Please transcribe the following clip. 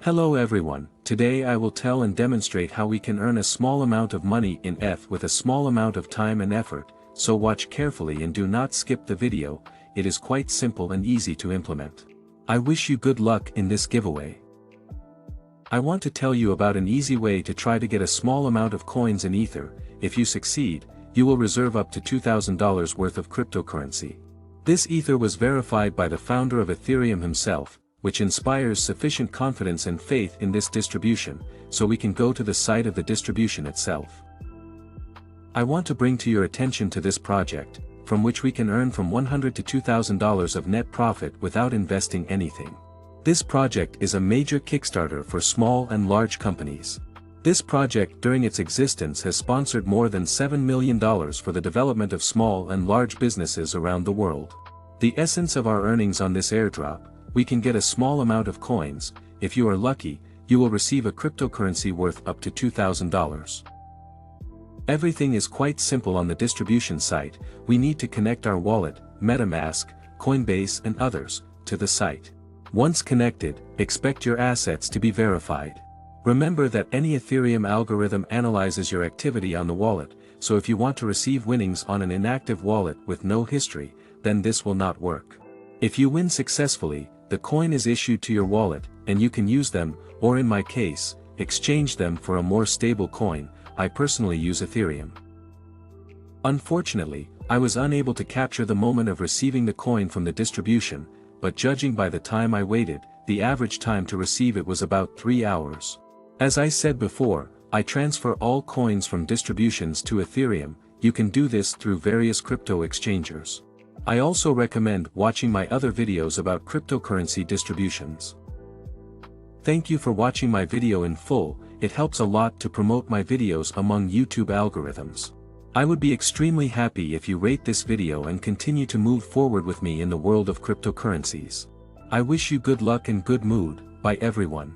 Hello everyone, today I will tell and demonstrate how we can earn a small amount of money in ETH with a small amount of time and effort, so watch carefully and do not skip the video. It is quite simple and easy to implement. I wish you good luck in this giveaway. I want to tell you about an easy way to try to get a small amount of coins in Ether. If you succeed, you will reserve up to $2,000 worth of cryptocurrency. This Ether was verified by the founder of Ethereum himself, which inspires sufficient confidence and faith in this distribution, so we can go to the site of the distribution itself. I want to bring to your attention to this project, from which we can earn from $100 to $2,000 of net profit without investing anything. This project is a major Kickstarter for small and large companies. This project during its existence has sponsored more than $7 million for the development of small and large businesses around the world. The essence of our earnings on this airdrop: we can get a small amount of coins. If you are lucky, you will receive a cryptocurrency worth up to $2,000. Everything is quite simple on the distribution site. We need to connect our wallet, MetaMask, Coinbase and others, to the site. Once connected, expect your assets to be verified. Remember that any Ethereum algorithm analyzes your activity on the wallet, so if you want to receive winnings on an inactive wallet with no history, then this will not work. If you win successfully, the coin is issued to your wallet, and you can use them, or in my case, exchange them for a more stable coin. I personally use Ethereum. Unfortunately, I was unable to capture the moment of receiving the coin from the distribution, but judging by the time I waited, the average time to receive it was about 3 hours. As I said before, I transfer all coins from distributions to Ethereum. You can do this through various crypto exchangers. I also recommend watching my other videos about cryptocurrency distributions. Thank you for watching my video in full. It helps a lot to promote my videos among YouTube algorithms. I would be extremely happy if you rate this video and continue to move forward with me in the world of cryptocurrencies. I wish you good luck and good mood. Bye everyone.